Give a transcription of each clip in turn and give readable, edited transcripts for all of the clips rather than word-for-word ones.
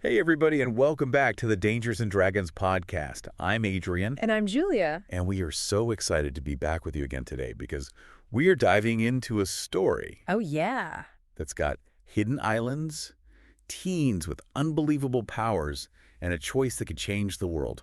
Hey, everybody, and welcome back to the Dangers and Dragons podcast. I'm Adrian, And I'm Julia. and we are so excited to be back with you again today because we are diving into a story Oh, yeah. that's got hidden islands, teens with unbelievable powers, and a choice that could change the world.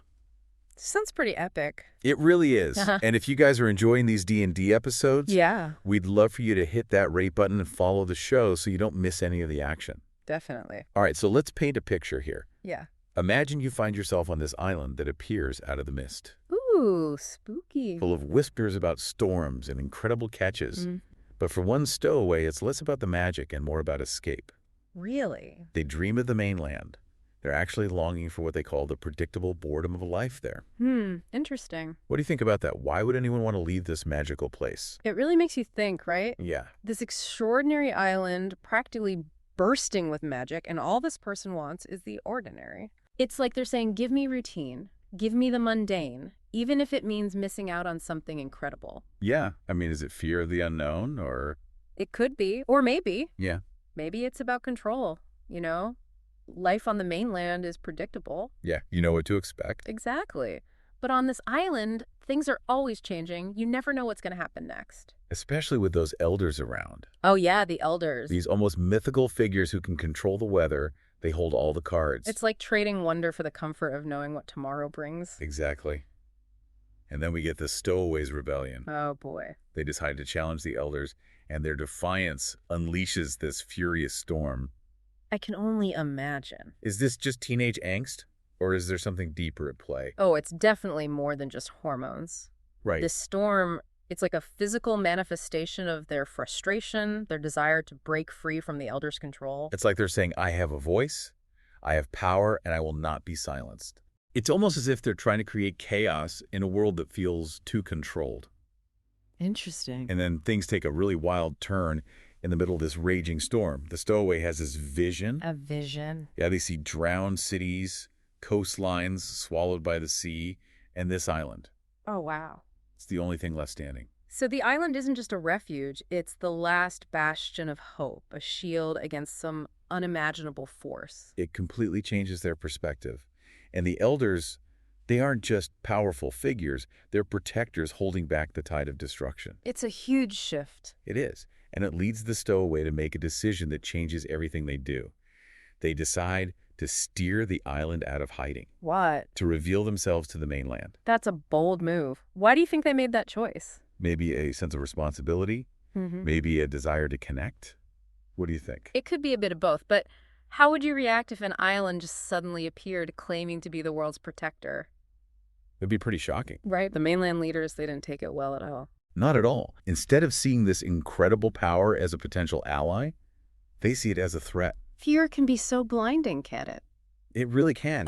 Sounds pretty epic. It really is. Uh-huh. And if you guys are enjoying these D&D episodes, Yeah, we'd love for you to hit that rate button and follow the show so you don't miss any of the action. definitely. All right, so let's paint a picture here. Yeah. Imagine you find yourself on this island that appears out of the mist, Ooh, spooky. full of whispers about storms and incredible catches. Mm, But for one stowaway, it's less about the magic and more about escape. really? They dream of the mainland. They're actually longing for what they call the predictable boredom of life there. Interesting. What do you think about that? Why would anyone want to leave this magical place? It really makes you think, right? Yeah, This extraordinary island practically bursting with magic, and all this person wants is the ordinary. It's like they're saying, give me routine, give me the mundane, even if it means missing out on something incredible. yeah. I mean, is it fear of the unknown or... It could be, or maybe. Yeah, Maybe it's about control, you know? Life on the mainland is predictable. yeah. You know what to expect. Exactly. But on this island, things are always changing. You never know what's going to happen next. Especially with those elders around. Oh, yeah, the elders. These almost mythical figures who can control the weather. They hold all the cards. It's like trading wonder for the comfort of knowing what tomorrow brings. Exactly. And then we get the Stowaway's rebellion. Oh, boy. They decide to challenge the elders, and their defiance unleashes this furious storm. I can only imagine. Is this just teenage angst, or is there something deeper at play? Oh, it's definitely more than just hormones. Right. This storm, it's like a physical manifestation of their frustration, their desire to break free from the elders' control. It's like they're saying, I have a voice, I have power, and I will not be silenced. It's almost as if they're trying to create chaos in a world that feels too controlled. Interesting. And then things take a really wild turn in the middle of this raging storm. The Stowaway has this vision. A vision. Yeah, they see drowned cities, coastlines swallowed by the sea, and this island. Oh, wow. It's the only thing left standing. So the island isn't just a refuge, it's the last bastion of hope, a shield against some unimaginable force. It completely changes their perspective. And the elders, they aren't just powerful figures, they're protectors holding back the tide of destruction. It's a huge shift. It is. And it leads the Stowaway to make a decision that changes everything they do. They decide to steer the island out of hiding, What? to reveal themselves to the mainland. That's a bold move. Why do you think they made that choice? Maybe a sense of responsibility, maybe a desire to connect. What do you think? It could be a bit of both, but how would you react if an island just suddenly appeared claiming to be the world's protector? It'd be pretty shocking. Right? The mainland leaders, they didn't take it well at all. Not at all. Instead of seeing this incredible power as a potential ally, they see it as a threat. Fear can be so blinding, can't it? It really can.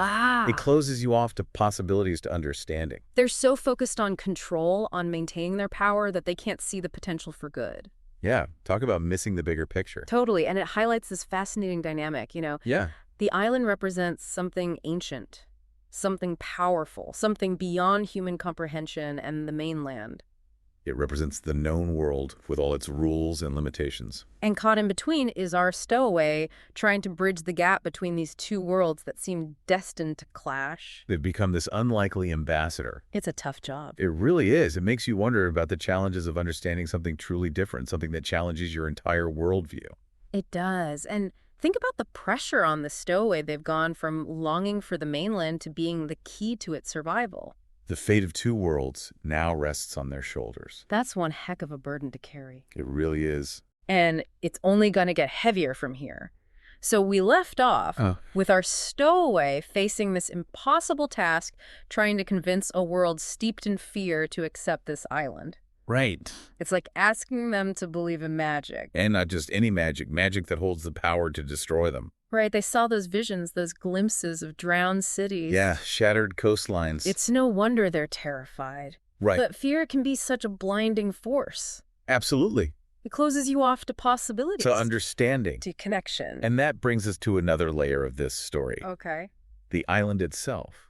It closes you off to possibilities to understanding. They're so focused on control, on maintaining their power, that they can't see the potential for good. Yeah, talk about missing the bigger picture. Totally, and it highlights this fascinating dynamic, Yeah, The island represents something ancient, something powerful, something beyond human comprehension and the mainland. it represents the known world with all its rules and limitations. And caught in between is our stowaway, trying to bridge the gap between these two worlds that seem destined to clash. They've become this unlikely ambassador. It's a tough job. It really is. It makes you wonder about the challenges of understanding something truly different, something that challenges your entire worldview. It does. And think about the pressure on the stowaway. They've gone from longing for the mainland to being the key to its survival. The fate of two worlds now rests on their shoulders. That's one heck of a burden to carry. It really is. And it's only going to get heavier from here. So we left off with our stowaway facing this impossible task, trying to convince a world steeped in fear to accept this island. Right. It's like asking them to believe in magic. And not just any magic, magic that holds the power to destroy them. Right, they saw those visions, those glimpses of drowned cities. Yeah, shattered coastlines. It's no wonder they're terrified. Right. But fear can be such a blinding force. Absolutely. It closes you off to possibilities. To understanding. To connection. And that brings us to another layer of this story. Okay. The island itself.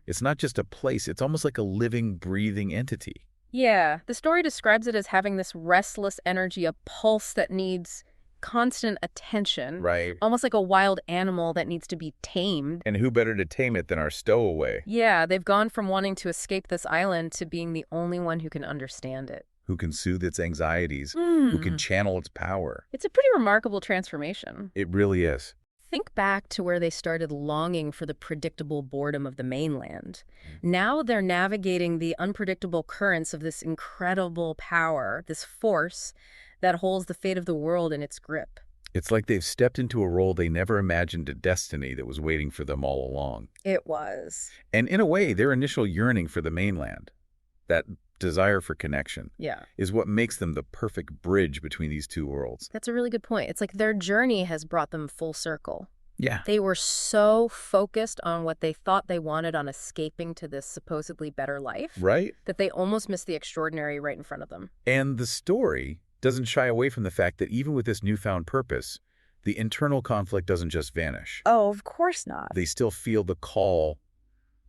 It's not just a place, it's almost like a living, breathing entity. Yeah, the story describes it as having this restless energy, a pulse that needs constant attention. Right. Almost like a wild animal that needs to be tamed. And who better to tame it than our Stowaway? Yeah, they've gone from wanting to escape this island to being the only one who can understand it. Who can soothe its anxieties, who can channel its power. It's a pretty remarkable transformation. It really is. Think back to where they started longing for the predictable boredom of the mainland. Now they're navigating the unpredictable currents of this incredible power, this force that holds the fate of the world in its grip. It's like they've stepped into a role they never imagined, a destiny that was waiting for them all along. It was. And in a way, their initial yearning for the mainland, that desire for connection, is what makes them the perfect bridge between these two worlds. That's a really good point. It's like their journey has brought them full circle. Yeah. They were so focused on what they thought they wanted, on escaping to this supposedly better life, Right? that they almost missed the extraordinary right in front of them. And the story doesn't shy away from the fact that even with this newfound purpose, the internal conflict doesn't just vanish. Oh, of course not. They still feel the call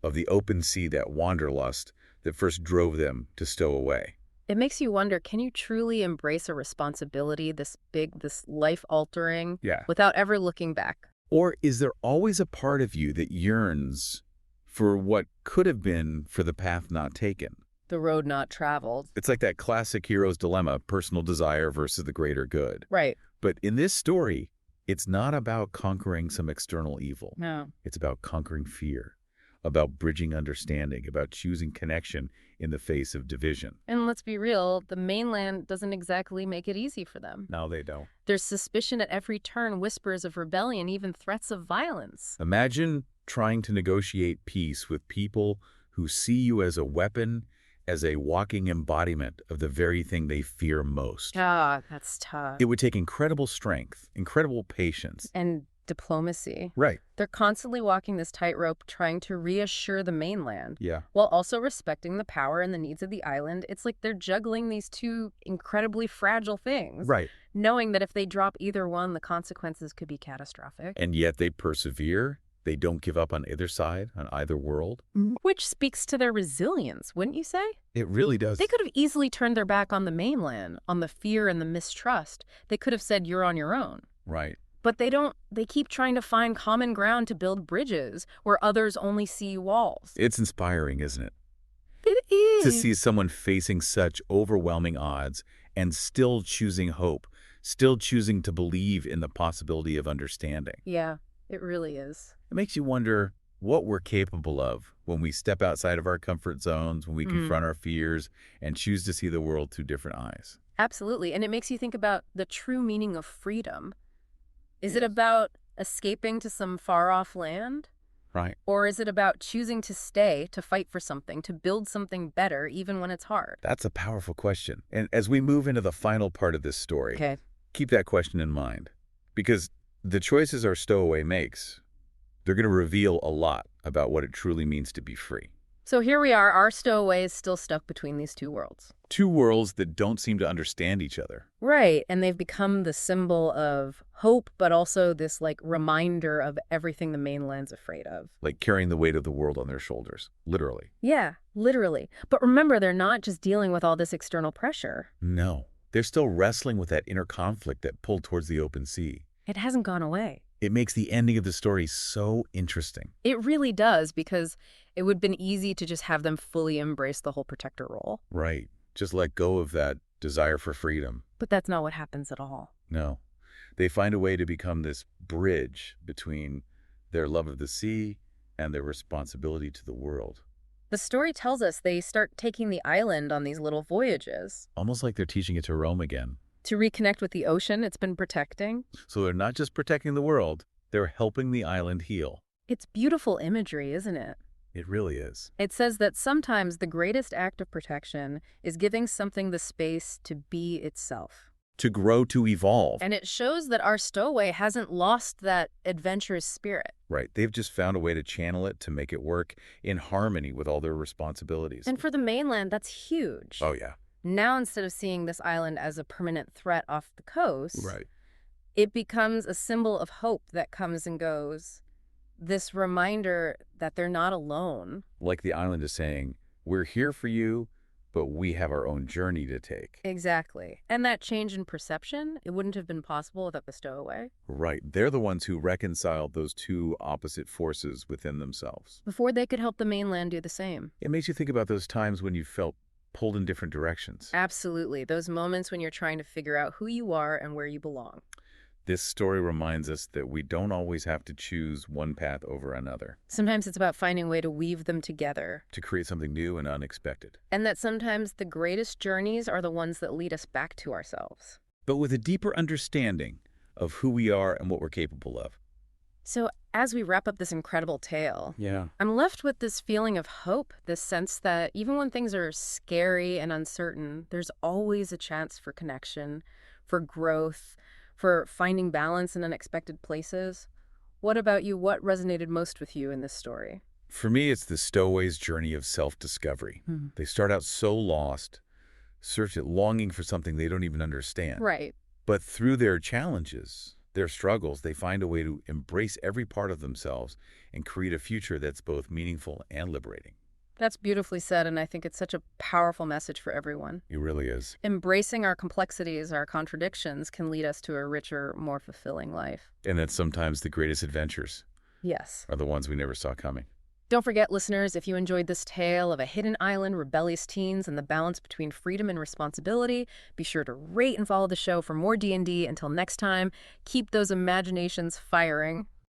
of the open sea, that wanderlust that first drove them to Stowaway. It makes you wonder, can you truly embrace a responsibility this big, this life-altering, without ever looking back? Or is there always a part of you that yearns for what could have been, for the path not taken? The road not traveled. It's like that classic hero's dilemma, personal desire versus the greater good. Right. But in this story, it's not about conquering some external evil. No. It's about conquering fear, about bridging understanding, about choosing connection in the face of division. And let's be real, the mainland doesn't exactly make it easy for them. No, they don't. There's suspicion at every turn, whispers of rebellion, even threats of violence. Imagine trying to negotiate peace with people who see you as a weapon, as a walking embodiment of the very thing they fear most. Ah, that's tough. It would take incredible strength, incredible patience. And diplomacy. Right. They're constantly walking this tightrope, trying to reassure the mainland, Yeah. while also respecting the power and the needs of the island. It's like they're juggling these two incredibly fragile things. Right. Knowing that if they drop either one, the consequences could be catastrophic. And yet they persevere. They don't give up on either side, on either world. Which speaks to their resilience, wouldn't you say? It really does. They could have easily turned their back on the mainland, on the fear and the mistrust. They could have said, you're on your own. Right. But they don't. They keep trying to find common ground to build bridges where others only see walls. It's inspiring, isn't it? It is. To see someone facing such overwhelming odds and still choosing hope, still choosing to believe in the possibility of understanding. Yeah, it really is. It makes you wonder what we're capable of when we step outside of our comfort zones, when we confront our fears and choose to see the world through different eyes. Absolutely. And it makes you think about the true meaning of freedom. Is it about escaping to some far-off land? Right. Or is it about choosing to stay, to fight for something, to build something better, even when it's hard? That's a powerful question. And as we move into the final part of this story, keep that question in mind. Because the choices our Stowaway makes, they're going to reveal a lot about what it truly means to be free. So here we are, our Stowaway is still stuck between these two worlds. Two worlds that don't seem to understand each other. Right, and they've become the symbol of hope, but also this, like, reminder of everything the mainland's afraid of. Like carrying the weight of the world on their shoulders, literally. Yeah, literally. But remember, they're not just dealing with all this external pressure. No, they're still wrestling with that inner conflict that pulled towards the open sea. It hasn't gone away. It makes the ending of the story so interesting. It really does, because it would have been easy to just have them fully embrace the whole protector role. Right. Just let go of that desire for freedom. But that's not what happens at all. No. They find a way to become this bridge between their love of the sea and their responsibility to the world. The story tells us they start taking the island on these little voyages. Almost like they're teaching it to roam again. To reconnect with the ocean it's been protecting. So they're not just protecting the world, they're helping the island heal. It's beautiful imagery, isn't it? It really is. It says that sometimes the greatest act of protection is giving something the space to be itself. To grow, to evolve. And it shows that our Stowaway hasn't lost that adventurous spirit. Right. They've just found a way to channel it, to make it work in harmony with all their responsibilities. And for the mainland, that's huge. Oh, yeah. Now, instead of seeing this island as a permanent threat off the coast, Right. it becomes a symbol of hope that comes and goes. This reminder that they're not alone. Like the island is saying, we're here for you. but we have our own journey to take. Exactly. And that change in perception, it wouldn't have been possible without the Stowaway. Right. They're the ones who reconciled those two opposite forces within themselves. Before they could help the mainland do the same. It makes you think about those times when you felt pulled in different directions. Absolutely. Those moments when you're trying to figure out who you are and where you belong. This story reminds us that we don't always have to choose one path over another. Sometimes it's about finding a way to weave them together. To create something new and unexpected. And that sometimes the greatest journeys are the ones that lead us back to ourselves. But with a deeper understanding of who we are and what we're capable of. So as we wrap up this incredible tale, I'm left with this feeling of hope, this sense that even when things are scary and uncertain, there's always a chance for connection, for growth, for finding balance in unexpected places. What about you? What resonated most with you in this story? For me, it's the Stowaway's journey of self-discovery. They start out so lost, longing for something they don't even understand. Right. But through their challenges, their struggles, they find a way to embrace every part of themselves and create a future that's both meaningful and liberating. That's beautifully said, and I think it's such a powerful message for everyone. It really is. Embracing our complexities, our contradictions, can lead us to a richer, more fulfilling life. And that sometimes the greatest adventures are the ones we never saw coming. Don't forget, listeners, if you enjoyed this tale of a hidden island, rebellious teens, and the balance between freedom and responsibility, be sure to rate and follow the show for more D&D. Until next time, keep those imaginations firing.